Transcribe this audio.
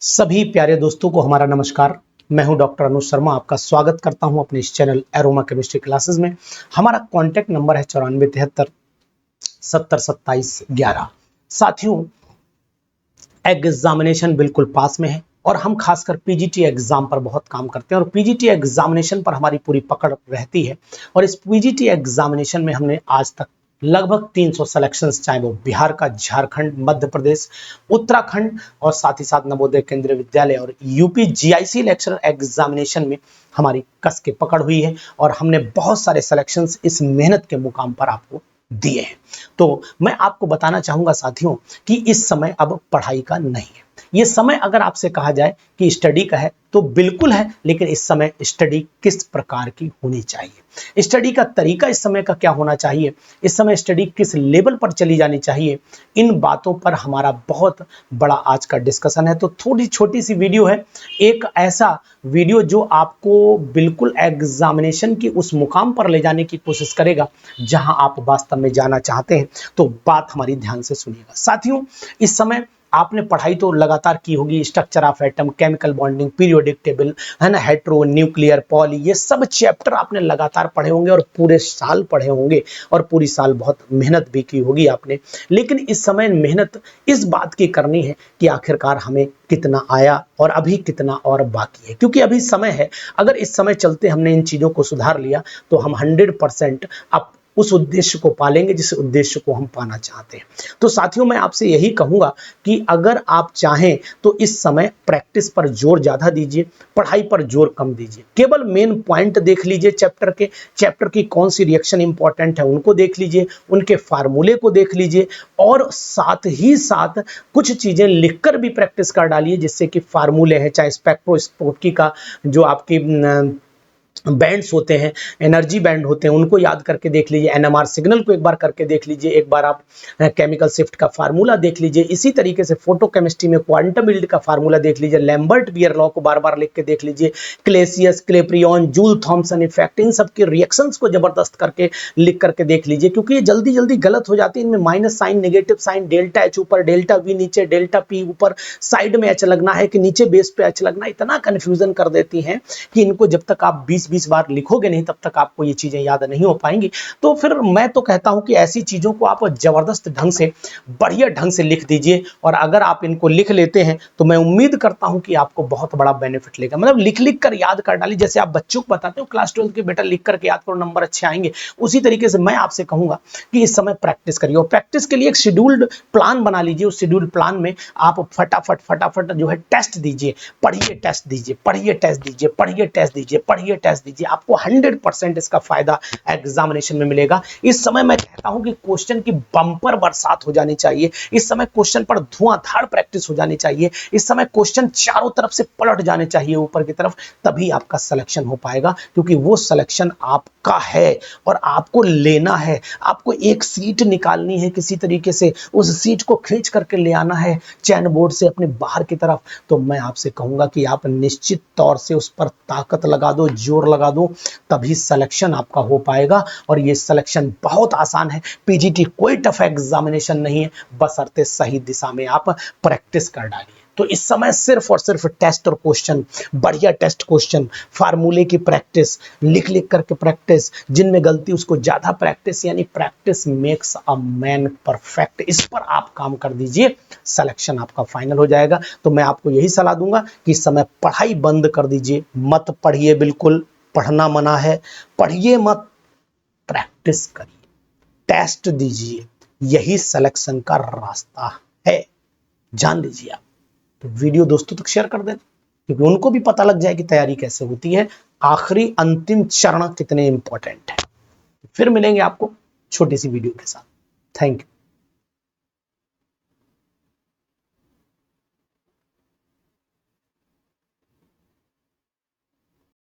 सभी प्यारे दोस्तों को हमारा नमस्कार। मैं हूं डॉक्टर अनुज शर्मा, आपका स्वागत करता हूं अपने इस चैनल एरोमा केमिस्ट्री क्लासेस में। हमारा कांटेक्ट नंबर है 9473702711। साथियों, एग्जामिनेशन बिल्कुल पास में है और हम खासकर पीजीटी एग्जाम पर बहुत काम करते हैं और पीजीटी एग्जामिनेशन पर हमारी पूरी पकड़ रहती है। और इस पीजीटी एग्जामिनेशन में हमने आज तक लगभग 300 सिलेक्शंस, चाहे वो बिहार का, झारखंड, मध्य प्रदेश, उत्तराखंड और साथ ही साथ नवोदय केंद्रीय विद्यालय और यूपी जीआईसी लेक्चरर एग्जामिनेशन में हमारी कस के पकड़ हुई है और हमने बहुत सारे सिलेक्शंस इस मेहनत के मुकाम पर आपको दिए हैं। तो मैं आपको बताना चाहूंगा साथियों कि इस समय अब पढ़ाई का नहीं है। ये समय अगर आपसे कहा जाए कि स्टडी का है तो बिल्कुल है, लेकिन इस समय स्टडी किस प्रकार की होनी चाहिए, स्टडी का तरीका इस समय का क्या होना चाहिए, इस समय स्टडी किस लेवल पर चली जानी चाहिए, इन बातों पर हमारा बहुत बड़ा आज का डिस्कशन है। तो थोड़ी छोटी सी वीडियो है, एक ऐसा वीडियो जो आपको बिल्कुल एग्जामिनेशन की उस मुकाम पर ले जाने की कोशिश करेगा जहां आप वास्तव में जाना चाहते हैं। तो बात हमारी ध्यान से सुनिएगा साथियों। इस समय आपने पढ़ाई तो लगातार की होगी, structure of atom, chemical bonding, periodic table, है ना, हेट्रो, न्यूक्लियर, पॉली, ये सब चैप्टर आपने लगातार पढ़े होंगे और पूरे साल पढ़े होंगे और पूरी साल बहुत मेहनत भी की होगी आपने। लेकिन इस समय मेहनत इस बात की करनी है कि आखिरकार हमें कितना आया और अभी कितना और बाकी है, क्योंकि अभी समय है। अगर इस समय चलते हमने इन चीजों को सुधार लिया तो हम 100% अब उस उद्देश्य को पालेंगे जिस उद्देश्य को हम पाना चाहते हैं। तो साथियों, मैं आपसे यही कहूंगा कि अगर आप चाहें तो इस समय प्रैक्टिस पर जोर ज्यादा दीजिए, पढ़ाई पर जोर कम दीजिए। केवल मेन पॉइंट देख लीजिए चैप्टर की कौन सी रिएक्शन इंपॉर्टेंट है उनको देख लीजिए, उनके फार्मूले को देख लीजिए और साथ ही साथ कुछ चीजें लिखकर भी प्रैक्टिस कर डालिए, जिससे कि फार्मूले हैं, चाहे स्पेक्ट्रोस्कोपी का जो आपकी बैंड्स होते हैं, एनर्जी बैंड होते हैं, उनको याद करके देख लीजिए, एनएमआर सिग्नल को एक बार करके देख लीजिए, एक बार आप केमिकल शिफ्ट का फार्मूला देख लीजिए। इसी तरीके से फोटो केमिस्ट्री में क्वांटम यील्ड का फार्मूला देख लीजिए, लैम्बर्ट बियर लॉ को बार बार लिख के देख लीजिए, क्लेसियस, क्लेप्रियन, जूल थॉमसन इफेक्ट, इन सब के रिएक्शंस को जबरदस्त करके लिख करके देख लीजिए, क्योंकि ये जल्दी जल्दी गलत हो जाती है। इनमें minus sign, negative sign, delta H ऊपर, डेल्टा वी नीचे, डेल्टा पी ऊपर, साइड में एच लगना है कि नीचे बेस पे एच लगना, इतना कंफ्यूजन कर देती हैं कि इनको जब तक आप 20-20 बार लिखोगे नहीं तब तक आपको ये चीजें याद नहीं हो पाएंगी। तो फिर मैं तो कहता हूं कि ऐसी चीजों को आप जबरदस्त ढंग से, बढ़िया ढंग से लिख दीजिए और अगर आप इनको लिख लेते हैं तो मैं उम्मीद करता हूं कि आपको बहुत बड़ा बेनिफिट लेगा। मतलब लिख लिख कर याद कर डालिए, जैसे आप बच्चों को बताते हो क्लास 12 के, बेटा लिख करके याद करो नंबर अच्छे आएंगे, उसी तरीके से मैं आपसे कहूंगा कि इस समय प्रैक्टिस करिए और प्रैक्टिस के लिए एक शेड्यूल्ड प्लान बना लीजिए। उस शेड्यूल्ड प्लान में आप फटाफट जो है टेस्ट दीजिए, पढ़िए टेस्ट दीजिए, पढ़िए टेस्ट दीजिए, पढ़िए टेस्ट दीजिए, पढ़िए टेस्ट दीजिए। आपको 100% इसका फायदा एग्जामिनेशन में मिलेगा। इस समय मैं कहता हूं कि क्वेश्चन की बंपर बरसात हो जानी चाहिए, इस समय क्वेश्चन पर धुआंधार प्रैक्टिस हो जानी चाहिए, इस समय क्वेश्चन चारों तरफ से पलट जाने चाहिए ऊपर की तरफ, तभी आपका सिलेक्शन हो पाएगा, क्योंकि वो सिलेक्शन आपका है और आपको लेना है। आपको एक सीट निकालनी है किसी तरीके से, उस सीट को खींच करके ले आना है चैन बोर्ड से अपने बाहर की तरफ। तो मैं आपसे कहूंगा कि आप निश्चित तौर से उस पर ताकत लगा दो, जोर लगा दो, तभी सिलेक्शन आपका हो पाएगा। और ये सिलेक्शन बहुत आसान है, पीजीटी कोई टफ एग्जामिनेशन नहीं है, बशर्ते सही दिशा में आप प्रैक्टिस कर डालिए। तो इस समय सिर्फ और सिर्फ टेस्ट और क्वेश्चन, बढ़िया टेस्ट क्वेश्चन, फार्मूले की प्रैक्टिस, लिख लिख करके प्रैक्टिस, जिनमें गलती उसको ज्यादा प्रैक्टिस, यानी practice makes a man perfect, इस पर आप काम कर दीजिए, सिलेक्शन आपका फाइनल हो जाएगा। तो मैं आपको यही सलाह दूंगा कि इस समय पढ़ाई बंद कर दीजिए, मत पढ़िए, बिल्कुल पढ़ना मना है, पढ़िए मत, प्रैक्टिस करिए, टेस्ट दीजिए, यही सिलेक्शन का रास्ता है, जान लीजिए आप। तो वीडियो दोस्तों तक शेयर कर देना, क्योंकि उनको भी पता लग जाए कि तैयारी कैसे होती है, आखिरी अंतिम चरण कितने इंपॉर्टेंट है। फिर मिलेंगे आपको छोटी सी वीडियो के साथ। Thank you.